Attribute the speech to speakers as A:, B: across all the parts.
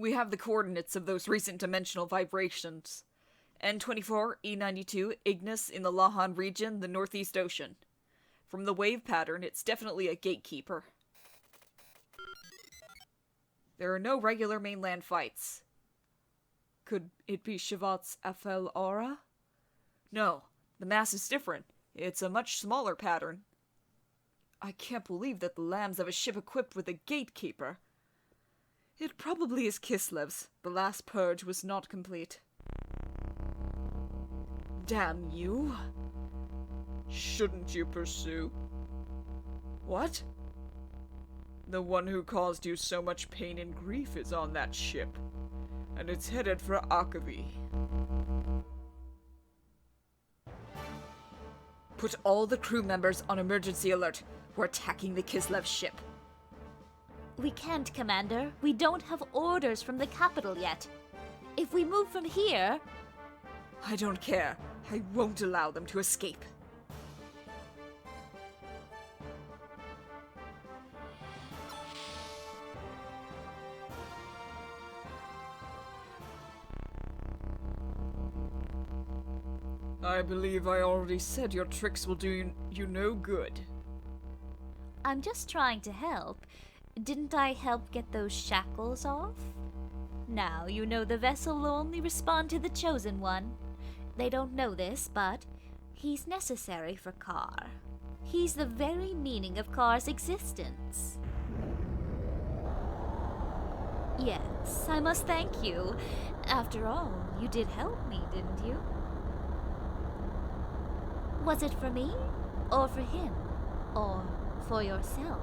A: We have the coordinates of those recent dimensional vibrations. N24, E92, Ignis in the Lahan region, the Northeast Ocean. From the wave pattern, it's definitely a gatekeeper. There are no regular mainland fights. Could it be Shevat's Afel aura? No, the mass is different. It's a much smaller pattern. I can't believe that the lambs have a ship equipped with a gatekeeper. It probably is Kislev's. The last purge was not complete. Damn you. Shouldn't you pursue? What? The one who caused you so much pain and grief is on that ship, and it's headed for Aquvy. Put all the crew members on emergency alert. We're attacking the Kislev ship.
B: We can't, Commander. We don't have orders from the capital yet. If we move from here...
A: I don't care. I won't allow them to escape. I believe I already said your tricks will do you no good.
B: I'm just trying to help. Didn't I help get those shackles off? Now you know the vessel will only respond to the Chosen One. They don't know this, but he's necessary for Kar. He's the very meaning of Kar's existence. Yes, I must thank you. After all, you did help me, didn't you? Was it for me? Or for him? Or for yourself?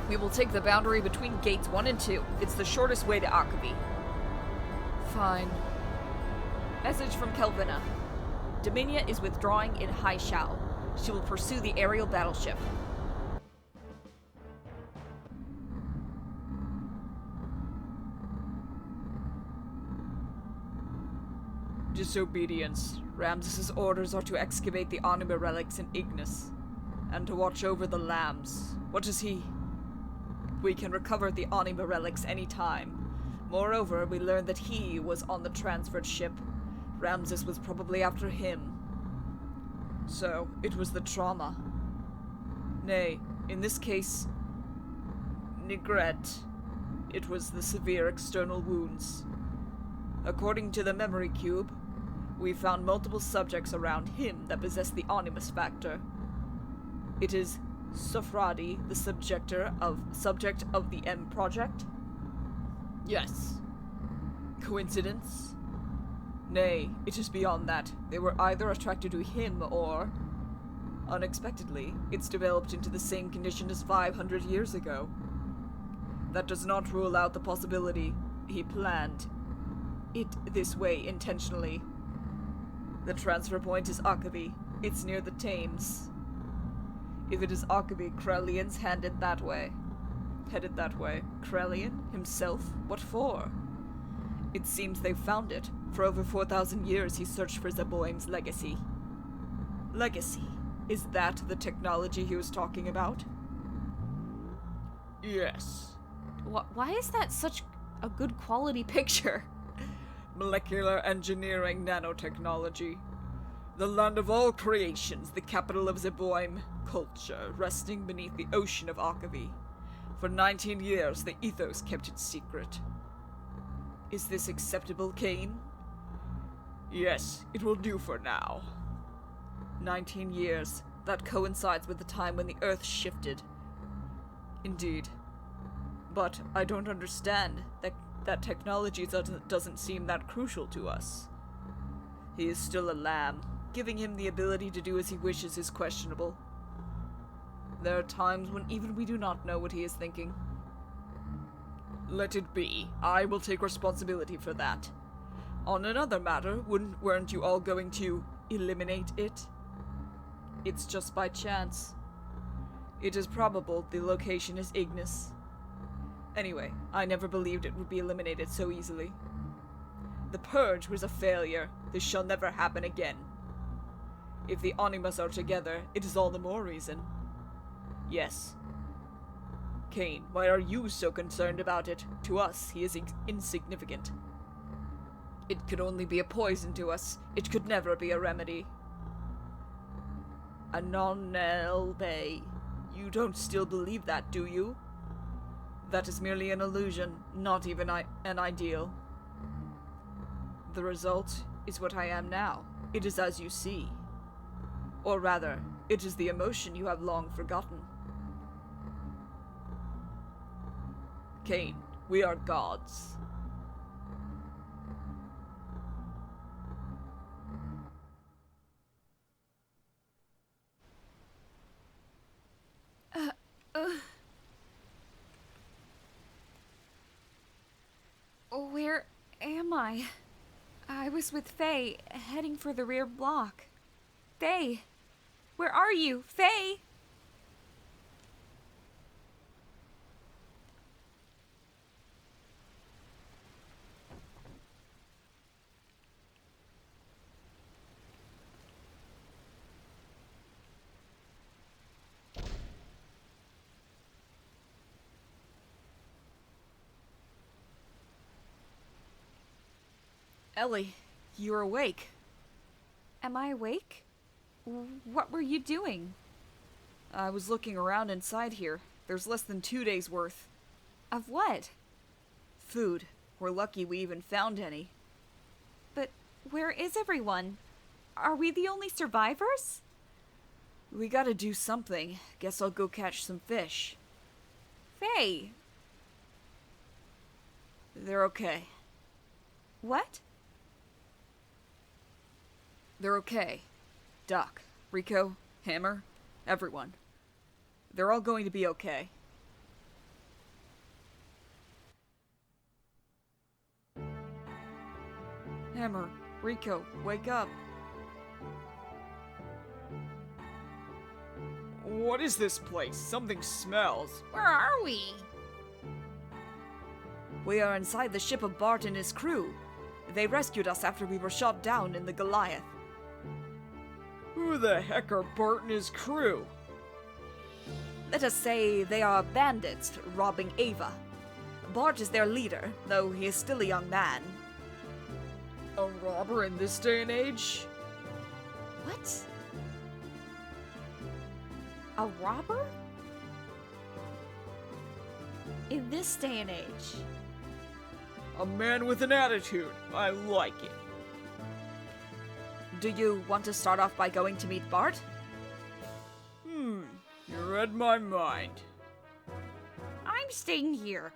A: We will take the boundary between gates 1 and 2. It's the shortest way to Aquvy. Fine. Message from Kelvina. Dominia is withdrawing in Hai Shao. She will pursue the aerial battleship. Disobedience. Ramsus's orders are to excavate the Anima relics in Ignis, and to watch over the lambs. What is he? We can recover the Anima relics any time. Moreover, we learned that he was on the transferred ship. Ramsus was probably after him. So, it was the trauma. Nay, in this case, Nigret. It was the severe external wounds. According to the memory cube, we found multiple subjects around him that possess the Animus factor. It is Sofradi, the subject of the M project? Yes. Coincidence? Nay, it is beyond that. They were either attracted to him or... Unexpectedly, it's developed into the same condition as 500 years ago. That does not rule out the possibility he planned it this way intentionally. The transfer point is Aquvy. It's near the Thames. If it is Aquvy, Krelian's headed that way. Krelian? Himself? What for? It seems they've found it. For over 4,000 years he searched for Zeboim's legacy. Legacy? Is that the technology he was talking about? Yes. Why is that such a good quality picture? Molecular engineering nanotechnology. The land of all creations, the capital of Zeboim. Culture, resting beneath the ocean of Aquvy. For 19 years, the ethos kept it secret. Is this acceptable, Cain? Yes, it will do for now. 19 years. That coincides with the time when the Earth shifted. Indeed. But I don't understand. That technology doesn't seem that crucial to us. He is still a lamb. Giving him the ability to do as he wishes is questionable. There are times when even we do not know what he is thinking. Let it be. I will take responsibility for that. On another matter, weren't you all going to eliminate it? It's just by chance. It is probable the location is Ignis. Anyway, I never believed it would be eliminated so easily. The Purge was a failure. This shall never happen again. If the Animas are together, it is all the more reason. Yes. Cain, why are you so concerned about it? To us, he is insignificant. It could only be a poison to us. It could never be a remedy. Anonelbe. You don't still believe that, do you? That is merely an illusion, not even an ideal. The result is what I am now. It is as you see. Or rather, it is the emotion you have long forgotten. Cain, we are gods.
C: Where am I? I was with Fei, heading for the rear block. Fei! Where are you? Fei!
A: Elly, you're awake.
C: Am I awake? What were you doing?
A: I was looking around inside here. There's less than 2 days' worth.
C: Of what?
A: Food. We're lucky we even found any.
C: But where is everyone? Are we the only survivors?
A: We gotta do something. Guess I'll go catch some fish.
C: Fei!
A: They're okay.
C: What?
A: They're okay. Doc, Rico, Hammer, everyone. They're all going to be okay. Hammer, Rico, wake up. What is this place? Something smells.
B: Where are we?
A: We are inside the ship of Bart and his crew. They rescued us after we were shot down in the Goliath. Who the heck are Bart and his crew? Let us say they are bandits robbing Ava. Bart is their leader, though he is still a young man. A robber in this day and age?
C: What? A robber? In this day and age?
A: A man with an attitude. I like it. Do you want to start off by going to meet Bart? You read my mind.
C: I'm staying here.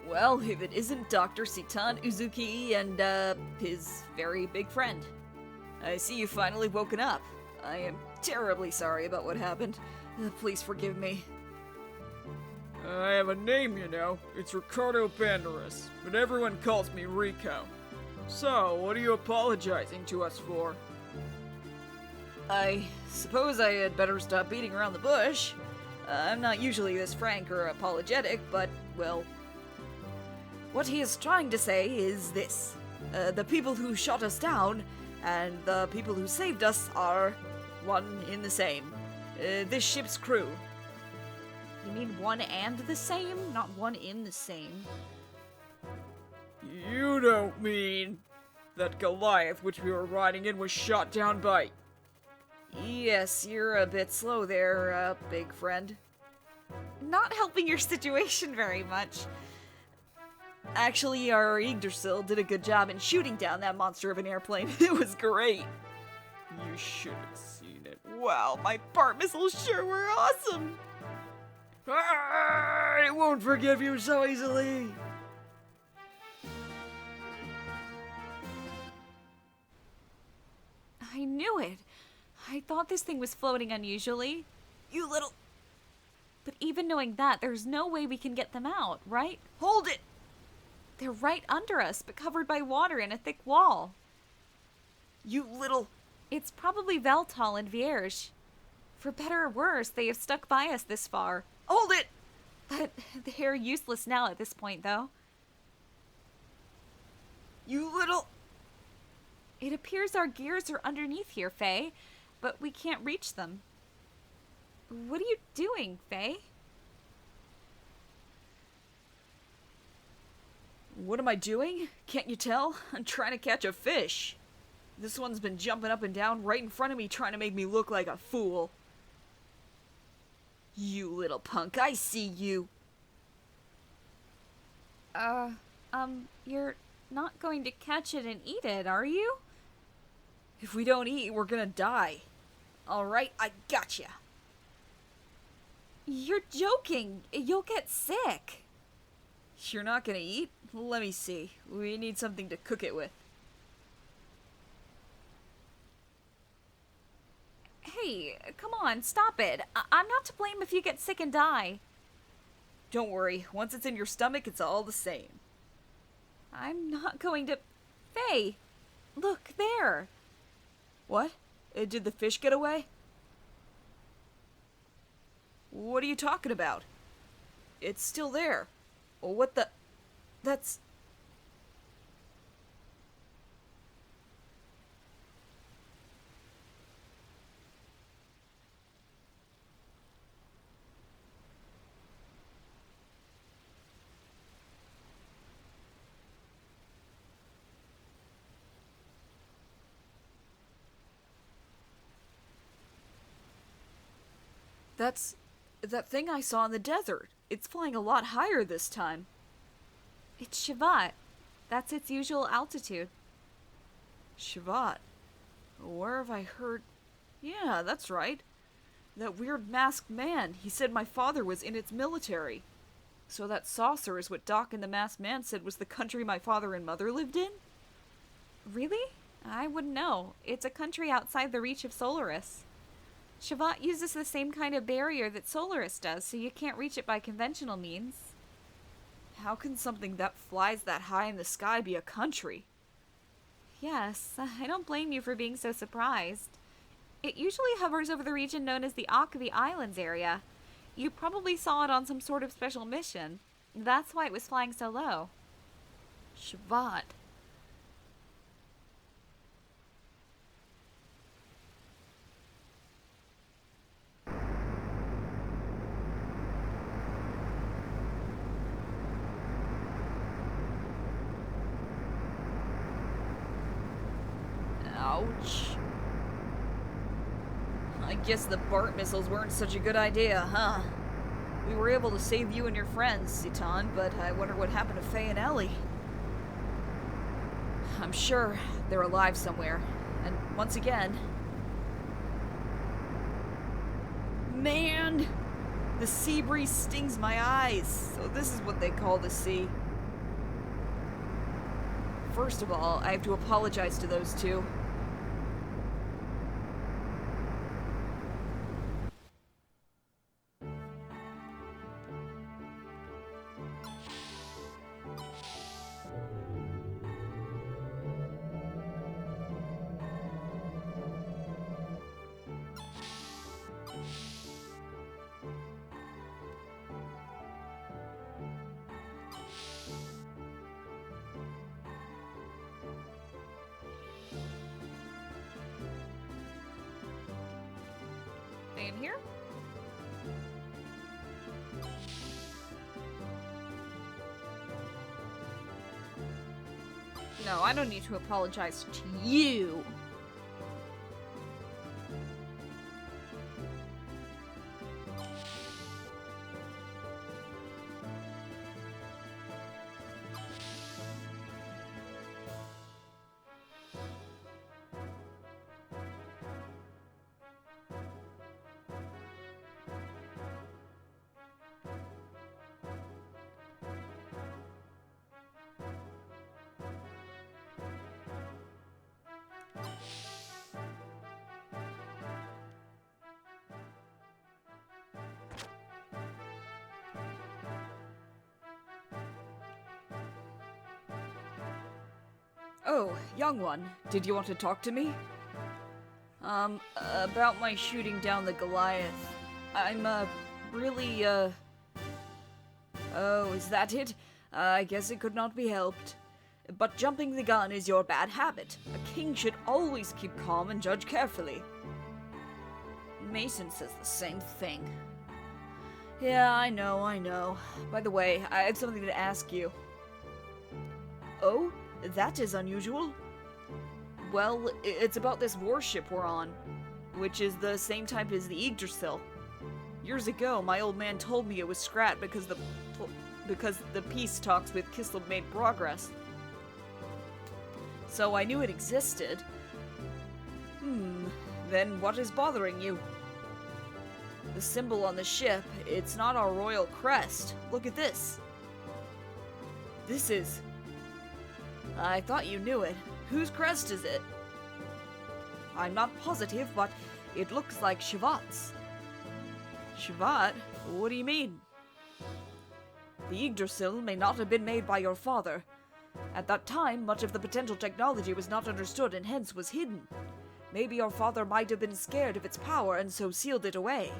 A: Well, if it isn't Dr. Sitan Uzuki and, his very big friend. I see you've finally woken up. I am terribly sorry about what happened. Please forgive me. I have a name, you know. It's Ricardo Banderas, but everyone calls me Rico. So, what are you apologizing to us for? I suppose I had better stop beating around the bush. I'm not usually this frank or apologetic, but, well... What he is trying to say is this. The people who shot us down and the people who saved us are one in the same. This ship's crew.
C: You mean one and the same, not one in the same?
A: You don't mean... That Goliath which we were riding in was shot down by... Yes, you're a bit slow there, big friend.
C: Not helping your situation very much.
A: Actually, our Yggdrasil did a good job in shooting down that monster of an airplane. It was great. You should have seen it. Wow, my Bart missiles sure were awesome. I won't forgive you so easily.
C: I knew it. I thought this thing was floating unusually.
A: You little...
C: But even knowing that, there's no way we can get them out, right?
A: Hold it!
C: They're right under us, but covered by water and a thick wall.
A: You little...
C: It's probably Veltal and Vierge. For better or worse, they have stuck by us this far.
A: Hold it!
C: But they're useless now at this point, though.
A: You little...
C: It appears our gears are underneath here, Fei, but we can't reach them. What are you doing, Fei?
A: What am I doing? Can't you tell? I'm trying to catch a fish. This one's been jumping up and down right in front of me trying to make me look like a fool. You little punk, I see you.
C: You're not going to catch it and eat it, are you?
A: If we don't eat, we're gonna die. Alright, I gotcha.
C: You're joking. You'll get sick.
A: You're not gonna eat? Let me see. We need something to cook it with.
C: Hey, come on, stop it. I'm not to blame if you get sick and die.
A: Don't worry, once it's in your stomach, it's all the same.
C: I'm not going to... Fei! Look, there!
A: What? Did the fish get away? What are you talking about? It's still there. What the... That's... That's... that thing I saw in the desert. It's flying a lot higher this time.
C: It's Shevat. That's its usual altitude.
A: Shevat? Where have I heard... Yeah, that's right. That weird masked man. He said my father was in its military. So that saucer is what Doc and the masked man said was the country my father and mother lived in?
C: Really? I wouldn't know. It's a country outside the reach of Solaris. Shevat uses the same kind of barrier that Solaris does, so you can't reach it by conventional means.
A: How can something that flies that high in the sky be a country?
C: Yes, I don't blame you for being so surprised. It usually hovers over the region known as the Aquvy Islands area. You probably saw it on some sort of special mission. That's why it was flying so low.
A: Shevat. Ouch. I guess the Bart missiles weren't such a good idea, huh? We were able to save you and your friends, Citan, but I wonder what happened to Fei and Elly. I'm sure they're alive somewhere. And once again... Man! The sea breeze stings my eyes, so this is what they call the sea. First of all, I have to apologize to those two.
C: In here?
A: No, I don't need to apologize to you. Oh, young one, did you want to talk to me? About my shooting down the Goliath. I'm, really, Oh, is that it? I guess it could not be helped. But jumping the gun is your bad habit. A king should always keep calm and judge carefully. Mason says the same thing. Yeah, I know. By the way, I have something to ask you. Oh? That is unusual. Well, it's about this warship we're on, which is the same type as the Yggdrasil. Years ago, my old man told me it was scrapped because the peace talks with Kislev made progress. So I knew it existed. Then what is bothering you? The symbol on the ship, it's not our royal crest. Look at this. This is... I thought you knew it. Whose crest is it? I'm not positive, but it looks like Shevat's. Shevat? What do you mean? The Yggdrasil may not have been made by your father. At that time, much of the potential technology was not understood and hence was hidden. Maybe your father might have been scared of its power and so sealed it away.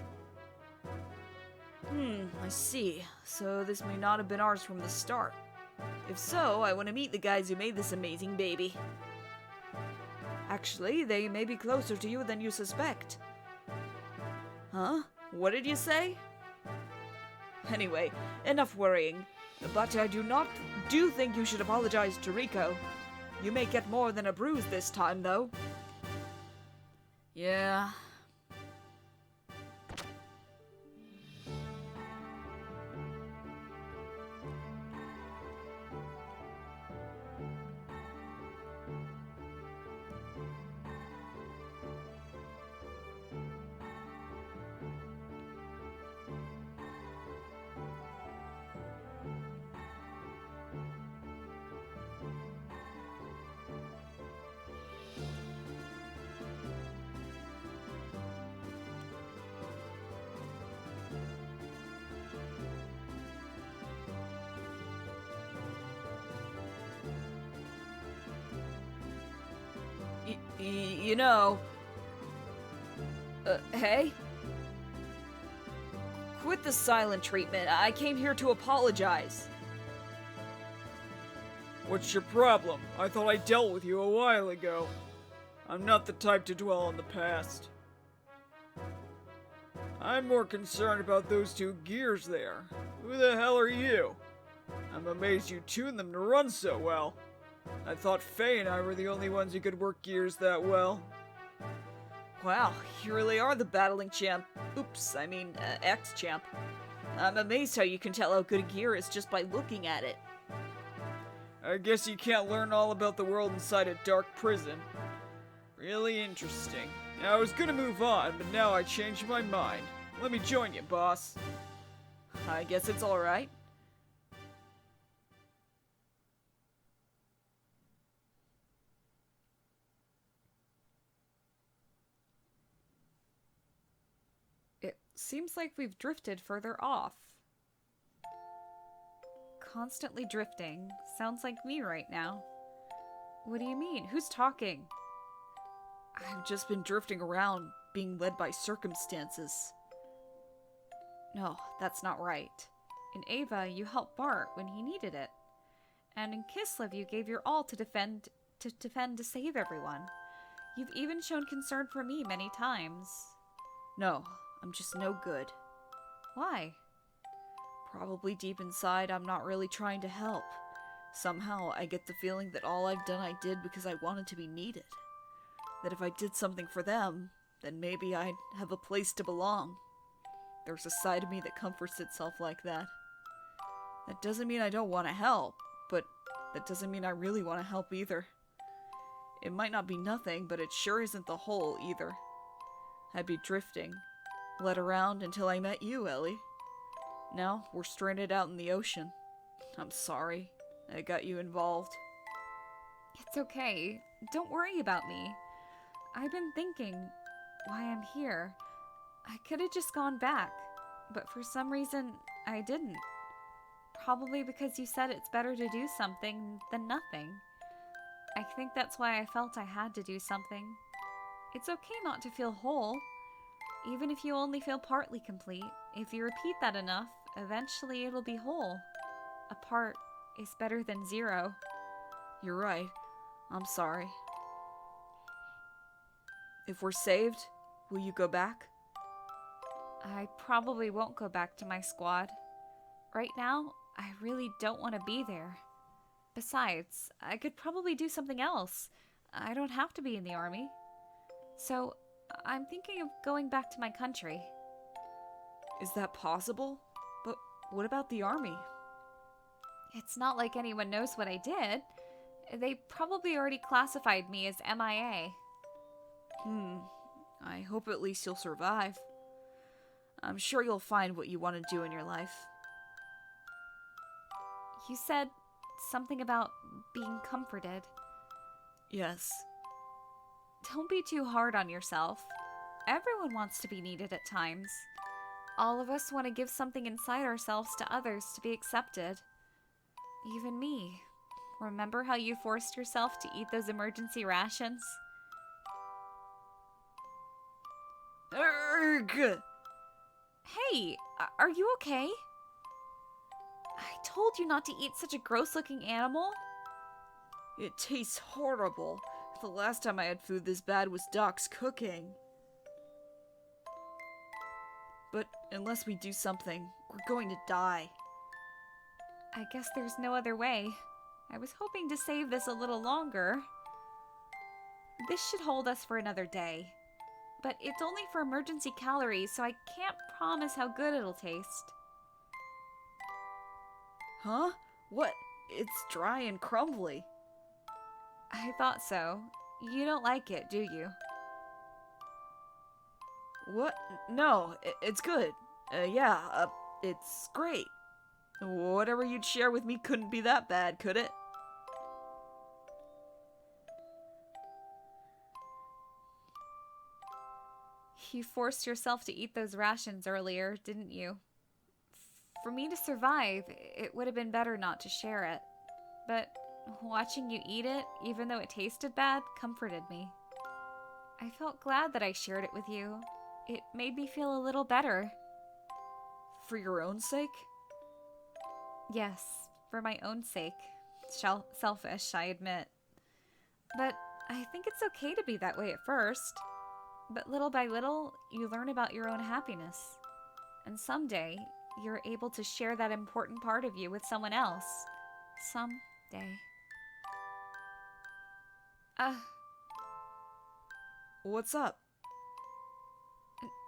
A: I see. So this may not have been ours from the start. If so, I want to meet the guys who made this amazing baby. Actually, they may be closer to you than you suspect. Huh? What did you say? Anyway, enough worrying. But I do think you should apologize to Rico. You may get more than a bruise this time, though. Yeah. You know... hey? Quit the silent treatment. I came here to apologize.
D: What's your problem? I thought I dealt with you a while ago. I'm not the type to dwell on the past. I'm more concerned about those two gears there. Who the hell are you? I'm amazed you tuned them to run so well. I thought Fei and I were the only ones who could work gears that well.
A: Wow, you really are the battling champ. Ex-champ. I'm amazed how you can tell how good a gear is just by looking at it.
D: I guess you can't learn all about the world inside a dark prison. Really interesting. Now, I was gonna move on, but now I changed my mind. Let me join you, boss.
A: I guess it's alright.
C: It seems like we've drifted further off. Constantly drifting. Sounds like me right now. What do you mean? Who's talking?
A: I've just been drifting around, being led by circumstances. No, that's not right.
C: In Ava, you helped Bart when he needed it. And in Kislev, you gave your all to defend, to save everyone. You've even shown concern for me many times.
A: No, I'm just no good.
C: Why?
A: Probably deep inside, I'm not really trying to help. Somehow, I get the feeling that all I've done I did because I wanted to be needed. That if I did something for them, then maybe I'd have a place to belong. There's a side of me that comforts itself like that. That doesn't mean I don't want to help, but that doesn't mean I really want to help either. It might not be nothing, but it sure isn't the whole either. I'd be drifting, led around until I met you, Elly. Now we're stranded out in the ocean. I'm sorry I got you involved.
C: It's okay. Don't worry about me. I've been thinking why I'm here. I could have just gone back, but for some reason I didn't. Probably because you said it's better to do something than nothing. I think that's why I felt I had to do something. It's okay not to feel whole. Even if you only feel partly complete, if you repeat that enough, eventually it'll be whole. A part is better than zero.
A: You're right. I'm sorry. If we're saved, will you go back?
C: I probably won't go back to my squad. Right now, I really don't want to be there. Besides, I could probably do something else. I don't have to be in the army. So, I'm thinking of going back to my country.
A: Is that possible? But what about the army?
C: It's not like anyone knows what I did. They probably already classified me as MIA.
A: I hope at least you'll survive. I'm sure you'll find what you want to do in your life.
C: You said something about being comforted.
A: Yes.
C: Don't be too hard on yourself. Everyone wants to be needed at times. All of us want to give something inside ourselves to others to be accepted. Even me. Remember how you forced yourself to eat those emergency rations?
A: Urgh!
C: Hey, are you okay? I told you not to eat such a gross-looking animal.
A: It tastes horrible. The last time I had food this bad was Doc's cooking. But unless we do something, we're going to die.
C: I guess there's no other way. I was hoping to save this a little longer. This should hold us for another day. But it's only for emergency calories, so I can't promise how good it'll taste.
A: Huh? What? It's dry and crumbly.
C: I thought so. You don't like it, do you?
A: What? No, it's good. It's great. Whatever you'd share with me couldn't be that bad, could it?
C: You forced yourself to eat those rations earlier, didn't you? For me to survive, it would have been better not to share it. But watching you eat it, even though it tasted bad, comforted me. I felt glad that I shared it with you. It made me feel a little better.
A: For your own sake?
C: Yes, for my own sake. Selfish, I admit. But I think it's okay to be that way at first. But little by little, you learn about your own happiness. And someday, you're able to share that important part of you with someone else. Someday.
A: What's up?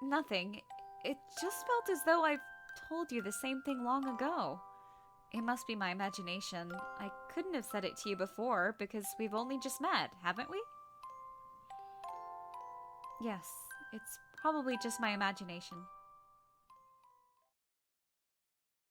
C: Nothing. It just felt as though I've told you the same thing long ago. It must be my imagination. I couldn't have said it to you before because we've only just met, haven't we? Yes, it's probably just my imagination.